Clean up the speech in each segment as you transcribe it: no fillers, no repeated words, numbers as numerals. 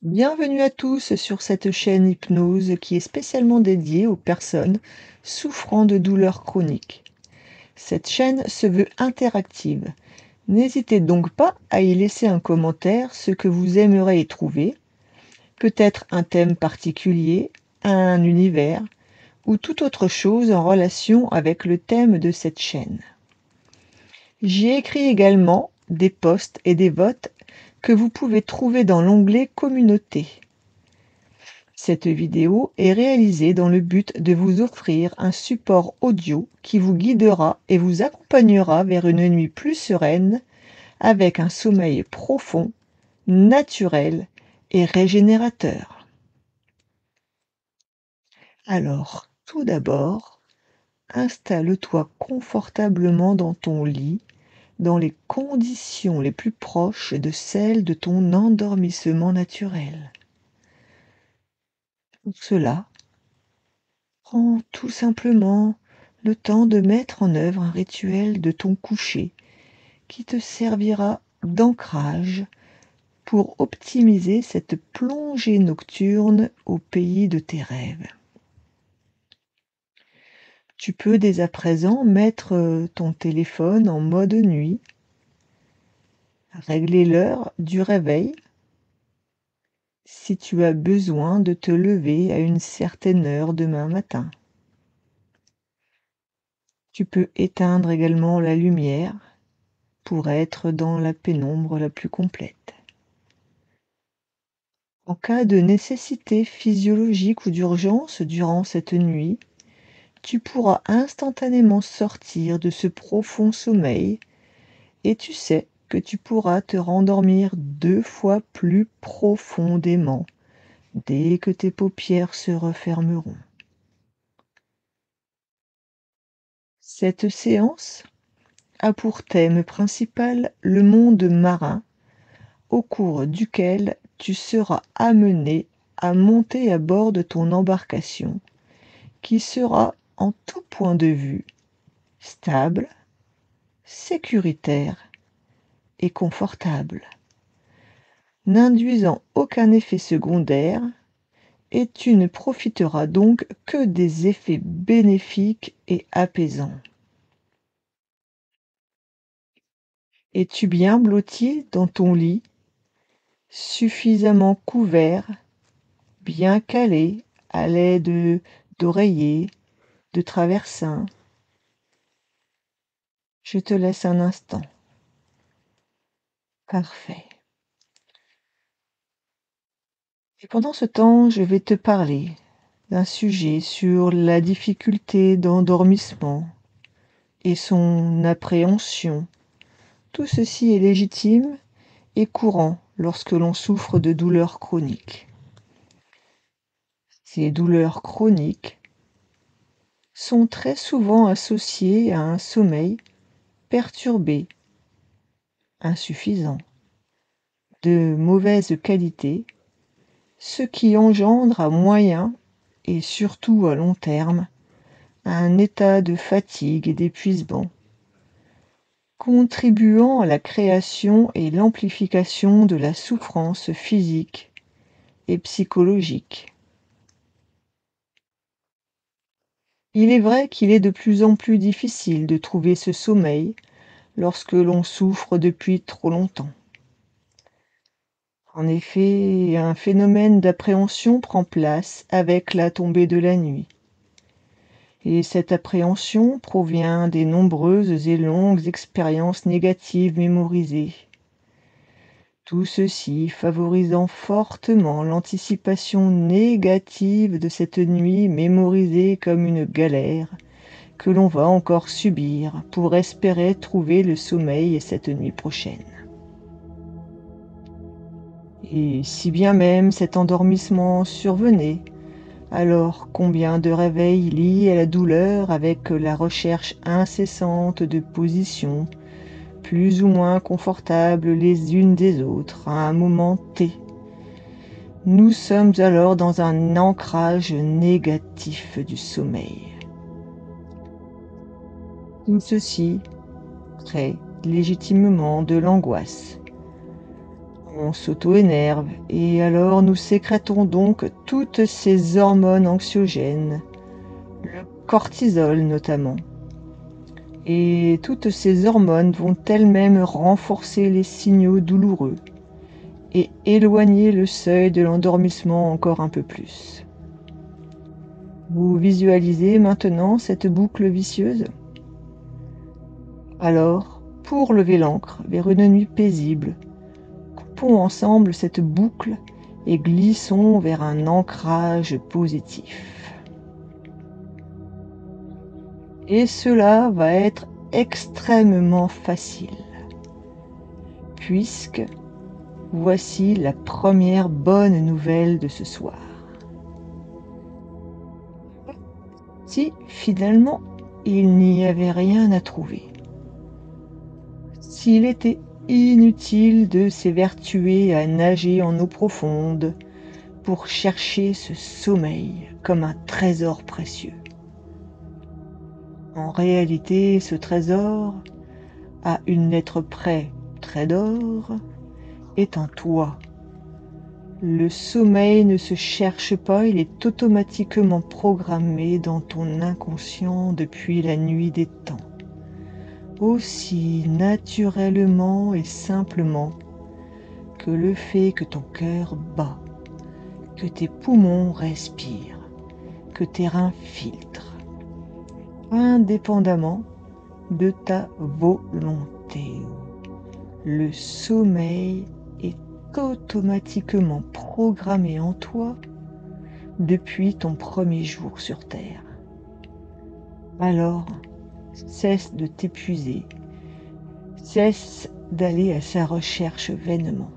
Bienvenue à tous sur cette chaîne hypnose qui est spécialement dédiée aux personnes souffrant de douleurs chroniques. Cette chaîne se veut interactive. N'hésitez donc pas à y laisser un commentaire ce que vous aimeriez y trouver, peut-être un thème particulier, un univers ou toute autre chose en relation avec le thème de cette chaîne. J'y écris également des posts et des votes que vous pouvez trouver dans l'onglet Communauté. Cette vidéo est réalisée dans le but de vous offrir un support audio qui vous guidera et vous accompagnera vers une nuit plus sereine avec un sommeil profond, naturel et régénérateur. Alors, tout d'abord, installe-toi confortablement dans ton lit, dans les conditions les plus proches de celles de ton endormissement naturel. Pour cela, prends tout simplement le temps de mettre en œuvre un rituel de ton coucher qui te servira d'ancrage pour optimiser cette plongée nocturne au pays de tes rêves. Tu peux dès à présent mettre ton téléphone en mode nuit, régler l'heure du réveil si tu as besoin de te lever à une certaine heure demain matin. Tu peux éteindre également la lumière pour être dans la pénombre la plus complète. En cas de nécessité physiologique ou d'urgence durant cette nuit, tu pourras instantanément sortir de ce profond sommeil et tu sais que tu pourras te rendormir 2 fois plus profondément dès que tes paupières se refermeront. Cette séance a pour thème principal le monde marin, au cours duquel tu seras amené à monter à bord de ton embarcation, qui sera en tout point de vue stable, sécuritaire et confortable, n'induisant aucun effet secondaire, et tu ne profiteras donc que des effets bénéfiques et apaisants. Es-tu bien blotti dans ton lit, suffisamment couvert, bien calé à l'aide d'oreillers, de traversins? Je te laisse un instant. Parfait. Et pendant ce temps, je vais te parler d'un sujet sur la difficulté d'endormissement et son appréhension. Tout ceci est légitime et courant lorsque l'on souffre de douleurs chroniques. Ces douleurs chroniques sont très souvent associées à un sommeil perturbé, insuffisant, de mauvaise qualité, ce qui engendre à moyen et surtout à long terme un état de fatigue et d'épuisement, contribuant à la création et l'amplification de la souffrance physique et psychologique. Il est vrai qu'il est de plus en plus difficile de trouver ce sommeil lorsque l'on souffre depuis trop longtemps. En effet, un phénomène d'appréhension prend place avec la tombée de la nuit. Et cette appréhension provient des nombreuses et longues expériences négatives mémorisées. Tout ceci favorisant fortement l'anticipation négative de cette nuit mémorisée comme une galère que l'on va encore subir pour espérer trouver le sommeil cette nuit prochaine. Et si bien même cet endormissement survenait, alors combien de réveils liés à la douleur avec la recherche incessante de positions plus ou moins confortables les unes des autres à un moment T. Nous sommes alors dans un ancrage négatif du sommeil. Tout ceci crée légitimement de l'angoisse. On s'auto-énerve et alors nous sécrétons donc toutes ces hormones anxiogènes, le cortisol notamment. Et toutes ces hormones vont elles-mêmes renforcer les signaux douloureux et éloigner le seuil de l'endormissement encore un peu plus. Vous visualisez maintenant cette boucle vicieuse? Alors, pour lever l'ancre vers une nuit paisible, coupons ensemble cette boucle et glissons vers un ancrage positif. Et cela va être extrêmement facile, puisque voici la première bonne nouvelle de ce soir. Si finalement il n'y avait rien à trouver, s'il était inutile de s'évertuer à nager en eau profonde pour chercher ce sommeil comme un trésor précieux. En réalité, ce trésor, à une lettre près très d'or, est en toi. Le sommeil ne se cherche pas, il est automatiquement programmé dans ton inconscient depuis la nuit des temps. Aussi naturellement et simplement que le fait que ton cœur bat, que tes poumons respirent, que tes reins filtrent, indépendamment de ta volonté. Le sommeil est automatiquement programmé en toi depuis ton premier jour sur Terre. Alors, cesse de t'épuiser, cesse d'aller à sa recherche vainement.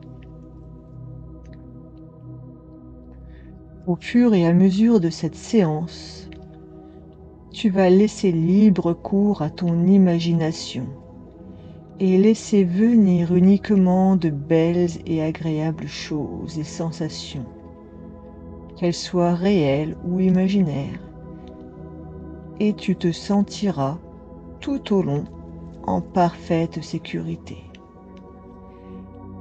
Au fur et à mesure de cette séance, tu vas laisser libre cours à ton imagination et laisser venir uniquement de belles et agréables choses et sensations, qu'elles soient réelles ou imaginaires, et tu te sentiras tout au long en parfaite sécurité.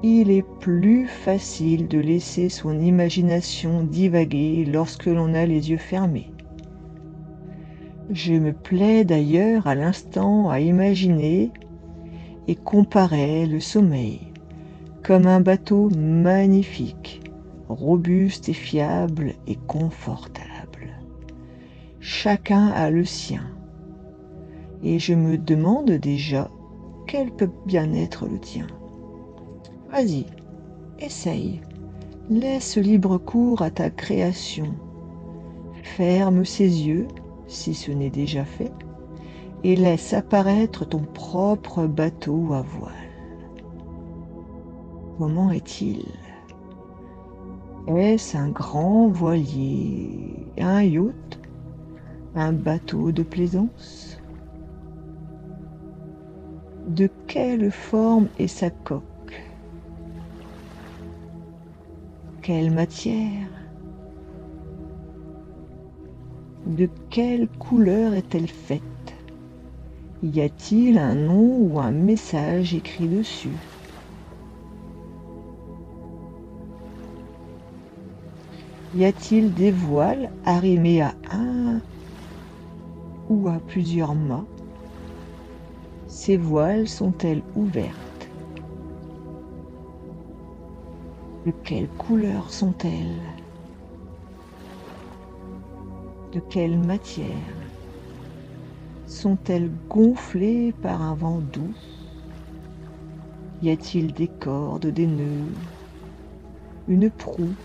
Il est plus facile de laisser son imagination divaguer lorsque l'on a les yeux fermés. Je me plais d'ailleurs à l'instant à imaginer et comparer le sommeil comme un bateau magnifique, robuste et fiable et confortable. Chacun a le sien, et je me demande déjà quel peut bien être le tien. Vas-y, essaye, laisse libre cours à ta création. Ferme ses yeux, si ce n'est déjà fait, et laisse apparaître ton propre bateau à voile. Comment est-il? Est-ce un grand voilier, un yacht, un bateau de plaisance? De quelle forme est sa coque? Quelle matière? De quelle couleur est-elle faite? Y a-t-il un nom ou un message écrit dessus? Y a-t-il des voiles arrimées à un ou à plusieurs mâts? Ces voiles sont-elles ouvertes? De quelle couleur sont-elles? De quelle matière? Sont-elles gonflées par un vent doux? Y a-t-il des cordes, des nœuds, une proue?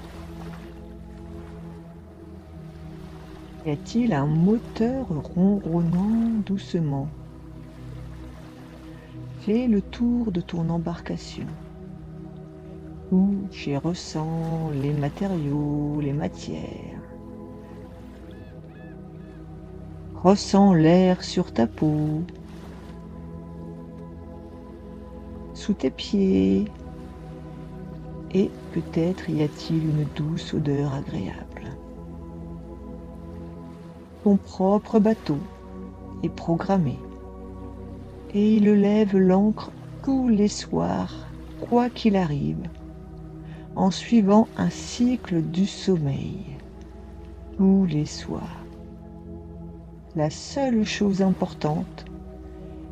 Y a-t-il un moteur ronronnant doucement? Fais le tour de ton embarcation. Touche et ressens les matériaux, les matières. Ressens l'air sur ta peau, sous tes pieds, et peut-être y a-t-il une douce odeur agréable. Ton propre bateau est programmé, et il lève l'ancre tous les soirs, quoi qu'il arrive, en suivant un cycle du sommeil tous les soirs. La seule chose importante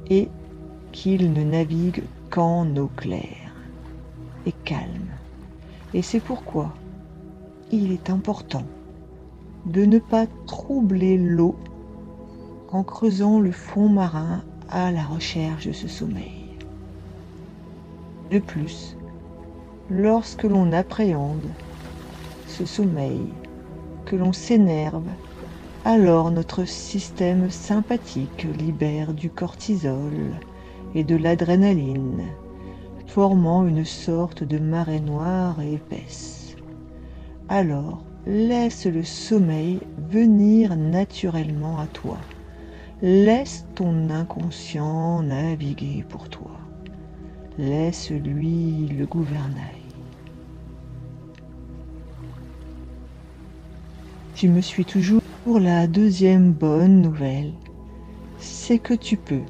est qu'il ne navigue qu'en eau claire et calme. Et c'est pourquoi il est important de ne pas troubler l'eau en creusant le fond marin à la recherche de ce sommeil. De plus, lorsque l'on appréhende ce sommeil, que l'on s'énerve, alors notre système sympathique libère du cortisol et de l'adrénaline, formant une sorte de marée noire et épaisse. Alors, laisse le sommeil venir naturellement à toi. Laisse ton inconscient naviguer pour toi. Laisse-lui le gouvernail. Tu me suis toujours. La deuxième bonne nouvelle, c'est que tu peux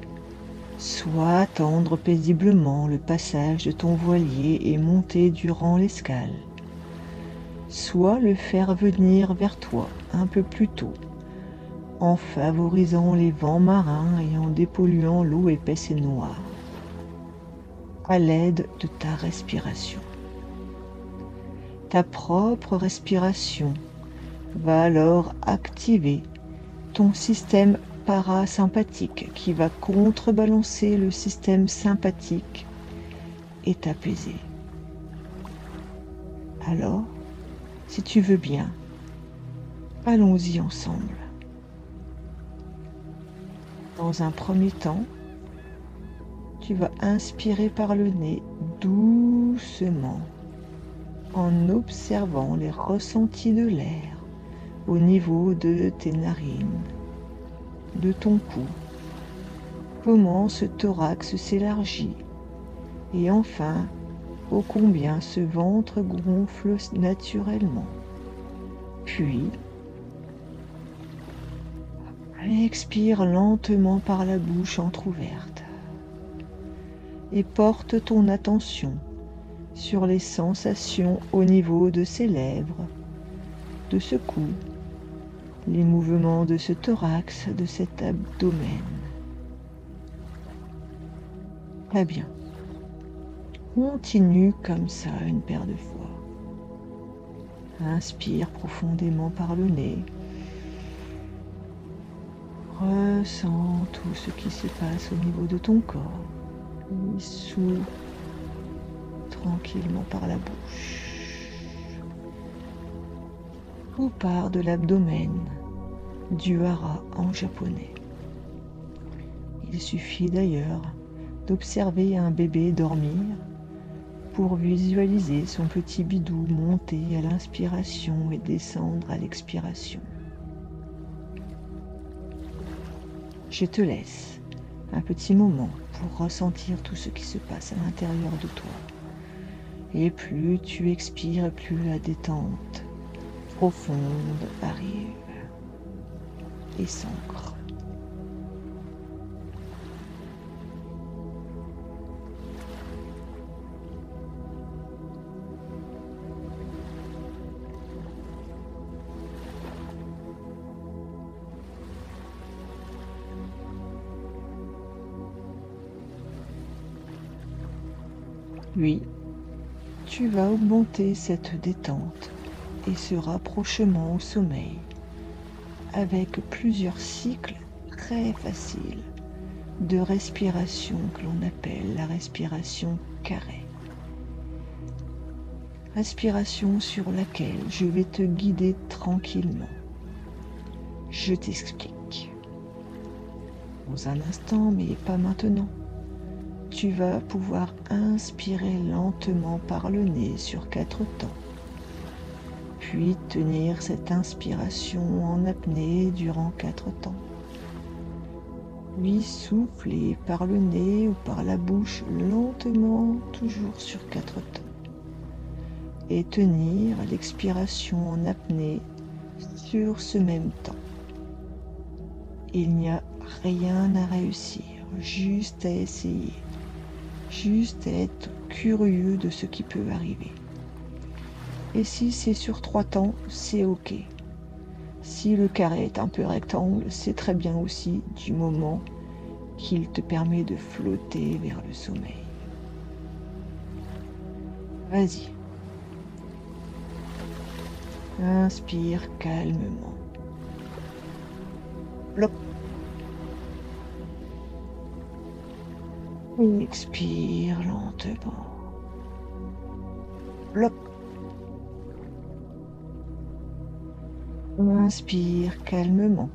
soit attendre paisiblement le passage de ton voilier et monter durant l'escale, soit le faire venir vers toi un peu plus tôt, en favorisant les vents marins et en dépolluant l'eau épaisse et noire, à l'aide de ta respiration. Ta propre respiration va alors activer ton système parasympathique qui va contrebalancer le système sympathique et t'apaiser. Alors, si tu veux bien, allons-y ensemble. Dans un premier temps, tu vas inspirer par le nez doucement en observant les ressentis de l'air au niveau de tes narines, de ton cou, comment ce thorax s'élargit et enfin ô combien ce ventre gonfle naturellement. Puis, expire lentement par la bouche entr'ouverte et porte ton attention sur les sensations au niveau de ses lèvres, de ce cou, les mouvements de ce thorax, de cet abdomen. Très bien. Continue comme ça une paire de fois. Inspire profondément par le nez. Ressens tout ce qui se passe au niveau de ton corps. Et souffle tranquillement par la bouche. Ou part de l'abdomen, du hara en japonais. Il suffit d'ailleurs d'observer un bébé dormir pour visualiser son petit bidou monter à l'inspiration et descendre à l'expiration. Je te laisse un petit moment pour ressentir tout ce qui se passe à l'intérieur de toi. Et plus tu expires, plus la détente profonde arrive et s'ancre. Puis, tu vas augmenter cette détente et ce rapprochement au sommeil avec plusieurs cycles très faciles de respiration que l'on appelle la respiration carrée. Respiration sur laquelle je vais te guider tranquillement. Je t'explique. Dans un instant, mais pas maintenant. Tu vas pouvoir inspirer lentement par le nez sur 4 temps. Puis tenir cette inspiration en apnée durant 4 temps. Puis souffler par le nez ou par la bouche lentement, toujours sur 4 temps. Et tenir l'expiration en apnée sur ce même temps. Il n'y a rien à réussir, juste à essayer, juste à être curieux de ce qui peut arriver. Et si c'est sur 3 temps, c'est ok. Si le carré est un peu rectangle, c'est très bien aussi, du moment qu'il te permet de flotter vers le sommeil. Vas-y. Inspire calmement. Bloc. Expire lentement. Bloc. Inspire calmement.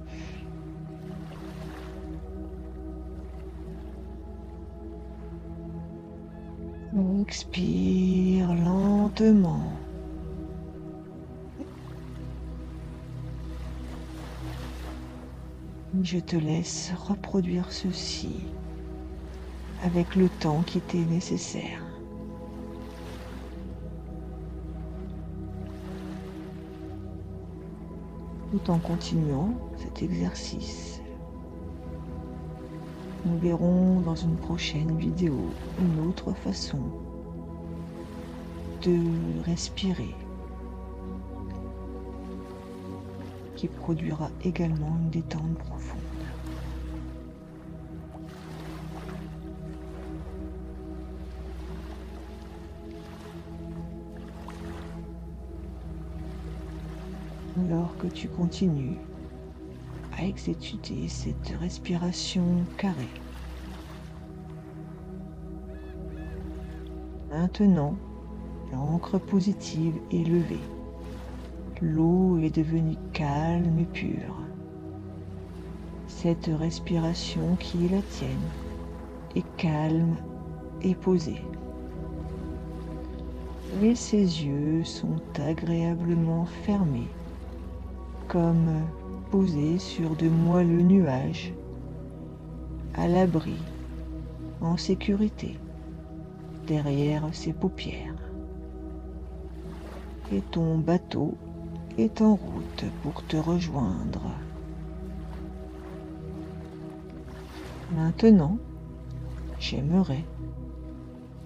Expire lentement. Je te laisse reproduire ceci avec le temps qui t'est nécessaire. Tout en continuant cet exercice. Nous verrons dans une prochaine vidéo une autre façon de respirer qui produira également une détente profonde. Alors que tu continues à exécuter cette respiration carrée. Maintenant, l'encre positive est levée. L'eau est devenue calme et pure. Cette respiration qui est la tienne est calme et posée. Et ses yeux sont agréablement fermés, comme posés sur de moelleux nuages, à l'abri, en sécurité, derrière ses paupières. Et ton bateau est en route pour te rejoindre. Maintenant, j'aimerais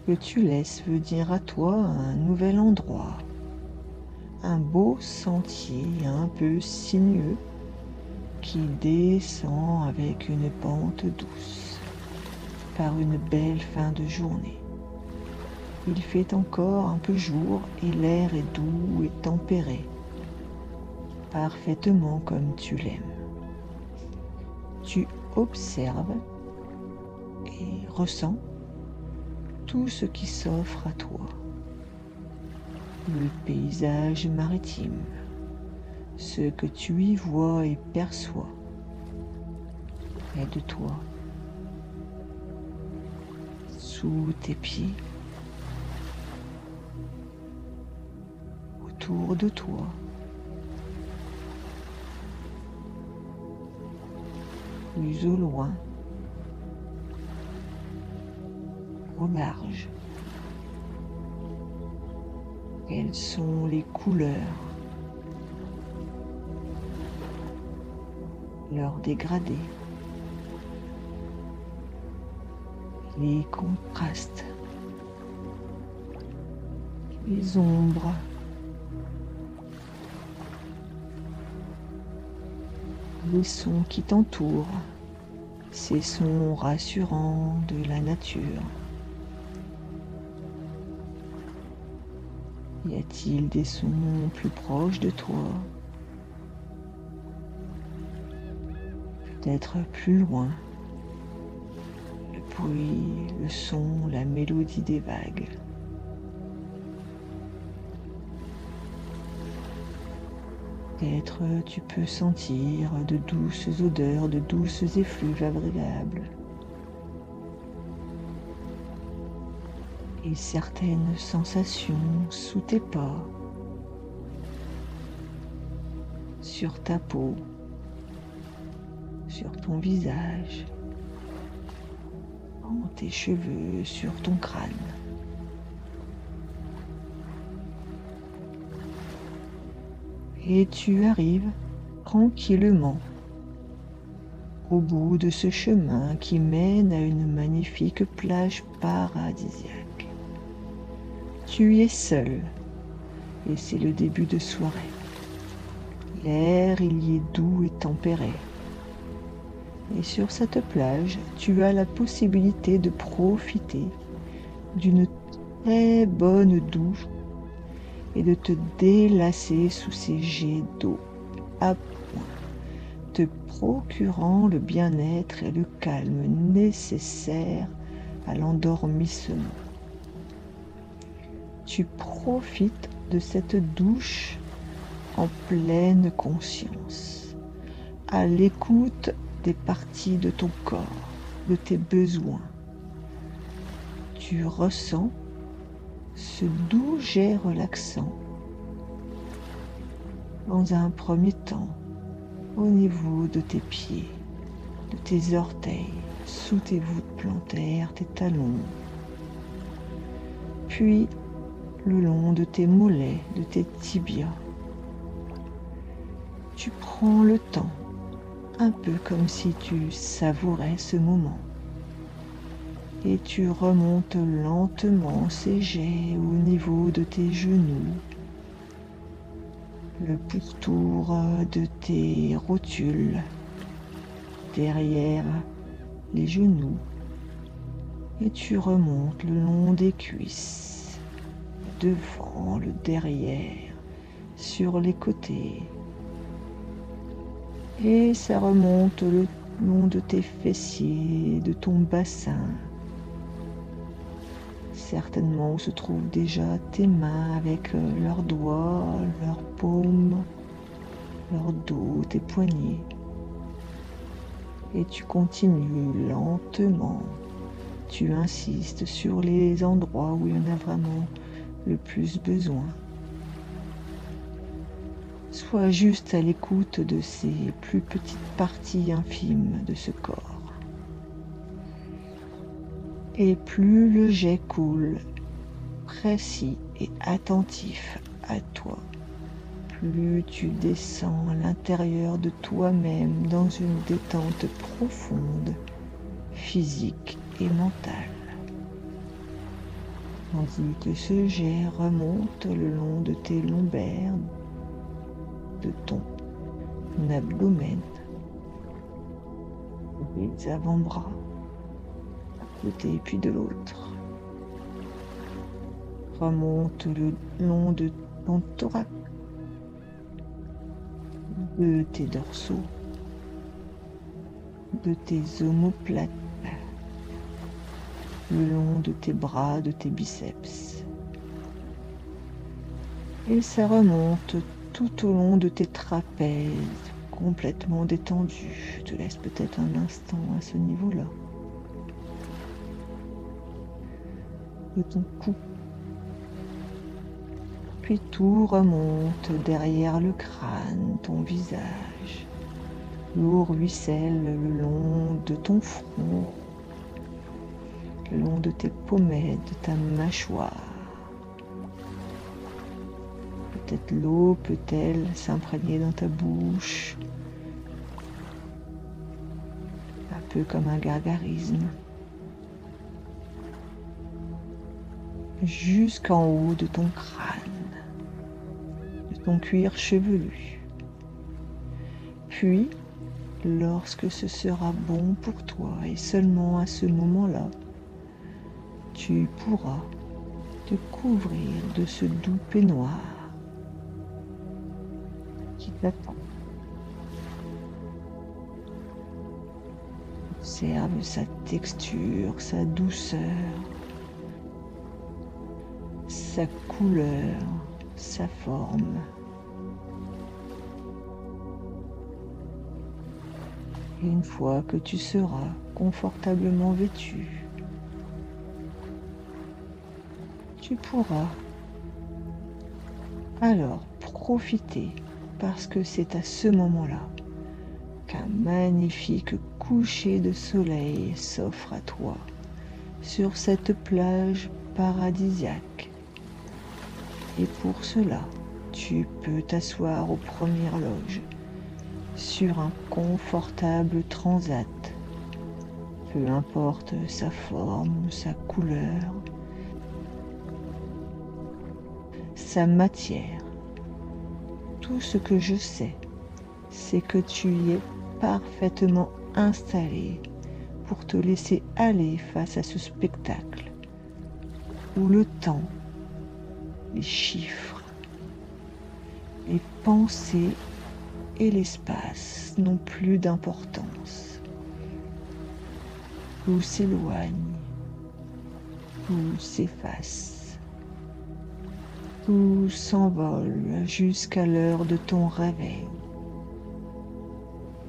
que tu laisses venir à toi un nouvel endroit, un beau sentier un peu sinueux qui descend avec une pente douce par une belle fin de journée. Il fait encore un peu jour et l'air est doux et tempéré, parfaitement comme tu l'aimes. Tu observes et ressens tout ce qui s'offre à toi. Le paysage maritime, ce que tu y vois et perçois près de toi, sous tes pieds, autour de toi. Plus au loin, au large. Quelles sont les couleurs, leurs dégradés, les contrastes, les ombres, les sons qui t'entourent, ces sons rassurants de la nature. Y a-t-il des sons plus proches de toi? Peut-être plus loin. Le bruit, le son, la mélodie des vagues. Peut-être tu peux sentir de douces odeurs, de douces effluves agréables. Et certaines sensations sous tes pas, sur ta peau, sur ton visage, dans tes cheveux, sur ton crâne. Et tu arrives tranquillement au bout de ce chemin qui mène à une magnifique plage paradisiaque. Tu y es seul et c'est le début de soirée. L'air, il y est doux et tempéré. Et sur cette plage, tu as la possibilité de profiter d'une très bonne douche et de te délasser sous ces jets d'eau à point, te procurant le bien-être et le calme nécessaires à l'endormissement. Tu profites de cette douche en pleine conscience, à l'écoute des parties de ton corps, de tes besoins. Tu ressens ce doux jet relaxant dans un premier temps au niveau de tes pieds, de tes orteils, sous tes voûtes plantaires, tes talons, puis le long de tes mollets, de tes tibias. Tu prends le temps, un peu comme si tu savourais ce moment. Et tu remontes lentement ces jets au niveau de tes genoux, le pourtour de tes rotules, derrière les genoux, et tu remontes le long des cuisses, devant, le derrière, sur les côtés, et ça remonte le long de tes fessiers, de ton bassin, certainement où se trouvent déjà tes mains avec leurs doigts, leurs paumes, leur dos, tes poignets. Et tu continues lentement. Tu insistes sur les endroits où il y en a vraiment le plus besoin. Sois juste à l'écoute de ces plus petites parties infimes de ce corps. Et plus le jet coule, précis et attentif à toi, plus tu descends à l'intérieur de toi-même dans une détente profonde, physique et mentale. Tandis que ce jet remonte le long de tes lombaires, de ton abdomen, les avant-bras, côté puis de l'autre. Remonte le long de ton thorax, de tes dorsaux, de tes omoplates, le long de tes bras, de tes biceps. Et ça remonte tout au long de tes trapèzes, complètement détendus. Je te laisse peut-être un instant à ce niveau-là. De ton cou. Puis tout remonte derrière le crâne, ton visage. L'eau ruisselle le long de ton front, le long de tes pommettes, de ta mâchoire. Peut-être l'eau peut-elle s'imprégner dans ta bouche, un peu comme un gargarisme. Jusqu'en haut de ton crâne, de ton cuir chevelu. Puis, lorsque ce sera bon pour toi, et seulement à ce moment-là, tu pourras te couvrir de ce doux peignoir qui t'attend. Observe sa texture, sa douceur, sa couleur, sa forme. Et une fois que tu seras confortablement vêtu, tu pourras alors profiter, parce que c'est à ce moment-là qu'un magnifique coucher de soleil s'offre à toi sur cette plage paradisiaque. Et pour cela, tu peux t'asseoir aux premières loges sur un confortable transat, peu importe sa forme, sa couleur, sa matière. Tout ce que je sais, c'est que tu y es parfaitement installé pour te laisser aller face à ce spectacle où le temps, les chiffres, les pensées et l'espace n'ont plus d'importance. Tout s'éloigne, tout s'efface, tout s'envole jusqu'à l'heure de ton réveil.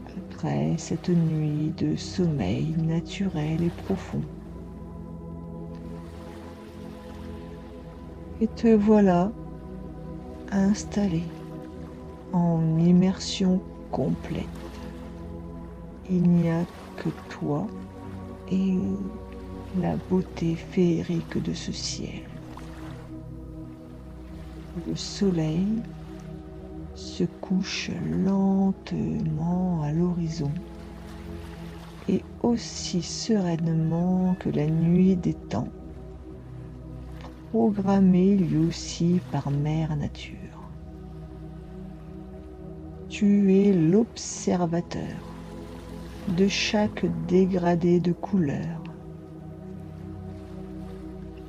Après cette nuit de sommeil naturel et profond. Et te voilà installé en immersion complète. Il n'y a que toi et la beauté féerique de ce ciel. Le soleil se couche lentement à l'horizon et aussi sereinement que la nuit des temps, programmée lui aussi par mère nature. Tu es l'observateur de chaque dégradé de couleur,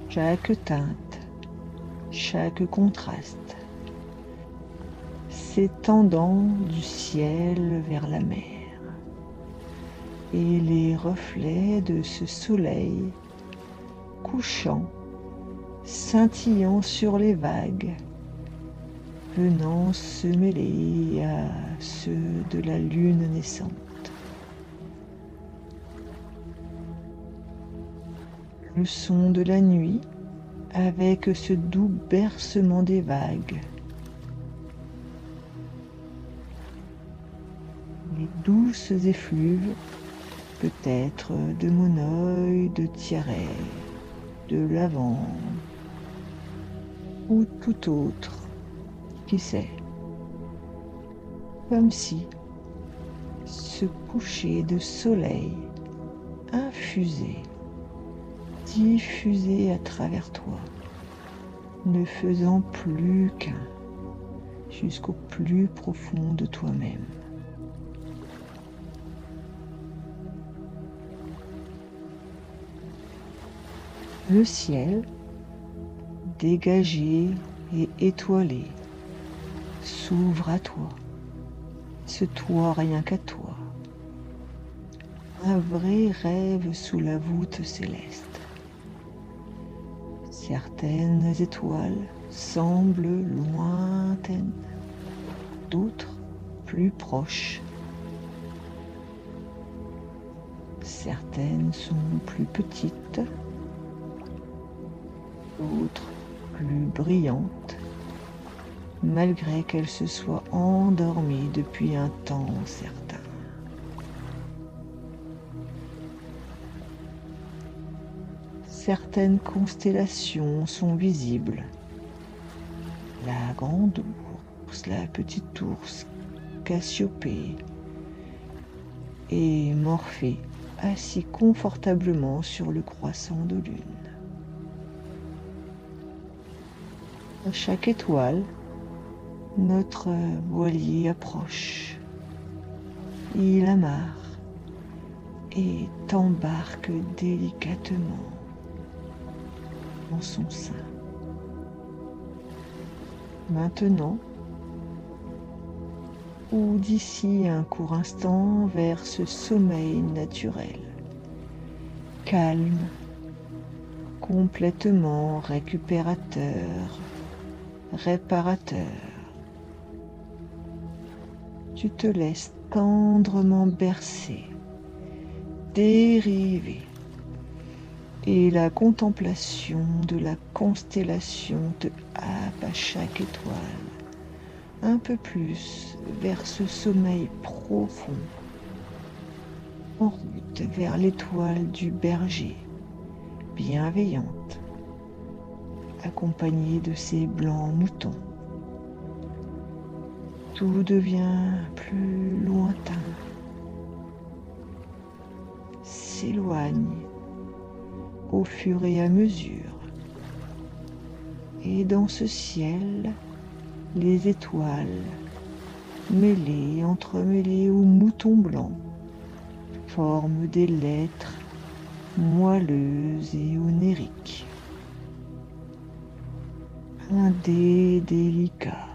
chaque teinte, chaque contraste, s'étendant du ciel vers la mer, et les reflets de ce soleil couchant, scintillant sur les vagues, venant se mêler à ceux de la lune naissante. Le son de la nuit avec ce doux bercement des vagues, les douces effluves, peut-être de monoeil, de tiaret, de lavande ou tout autre, qui sait, comme si ce coucher de soleil infusé, diffusé à travers toi, ne faisant plus qu'un jusqu'au plus profond de toi-même. Le ciel, dégagé et étoilé, s'ouvre à toi, ce toi rien qu'à toi, un vrai rêve sous la voûte céleste. Certaines étoiles semblent lointaines, d'autres plus proches. Certaines sont plus petites, d'autres plus brillantes, malgré qu'elles se soient endormies depuis un temps certain. Certaines constellations sont visibles. La grande ours, la petite ours, Cassiopée et Morphée assis confortablement sur le croissant de lune. À chaque étoile, notre voilier approche. Il amarre et t'embarque délicatement dans son sein. Maintenant, ou d'ici un court instant vers ce sommeil naturel, calme, complètement récupérateur, réparateur. Tu te laisses tendrement bercer, dériver, et la contemplation de la constellation te happe à chaque étoile, un peu plus vers ce sommeil profond, en route vers l'étoile du berger, bienveillante, accompagnée de ses blancs moutons. Tout devient plus lointain, s'éloigne au fur et à mesure, Et dans ce ciel, les étoiles, mêlées, entremêlées aux moutons blancs, forment des lettres moelleuses et oniriques. Un dé délicat,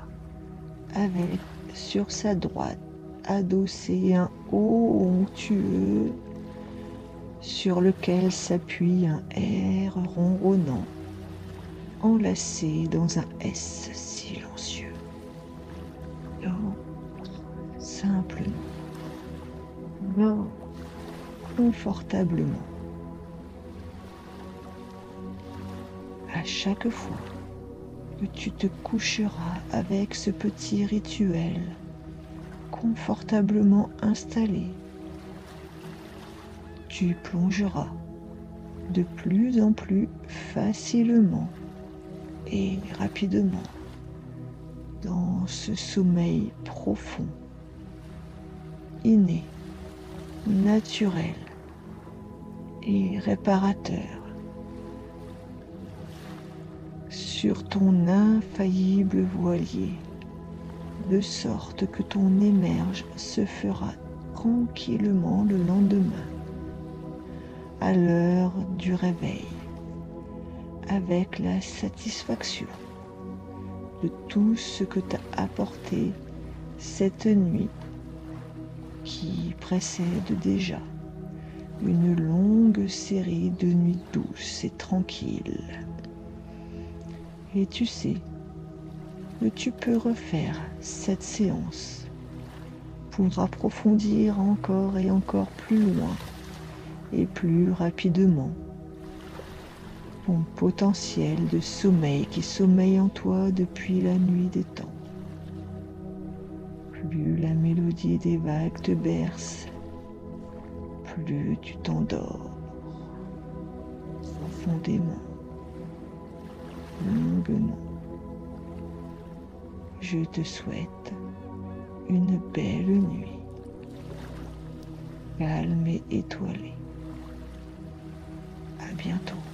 avec sur sa droite adossé un O onctueux sur lequel s'appuie un R ronronnant, enlacé dans un S silencieux. Dors simplement, dors confortablement. À chaque fois que tu te coucheras avec ce petit rituel confortablement installé, tu plongeras de plus en plus facilement et rapidement dans ce sommeil profond, inné, naturel et réparateur sur ton infaillible voilier, de sorte que ton émerge se fera tranquillement le lendemain, à l'heure du réveil, avec la satisfaction de tout ce que t'a apporté cette nuit qui précède déjà une longue série de nuits douces et tranquilles. Et tu sais que tu peux refaire cette séance pour approfondir encore et encore plus loin et plus rapidement ton potentiel de sommeil qui sommeille en toi depuis la nuit des temps. Plus la mélodie des vagues te berce, plus tu t'endors profondément, longuement. Je te souhaite une belle nuit, calme et étoilée. À bientôt.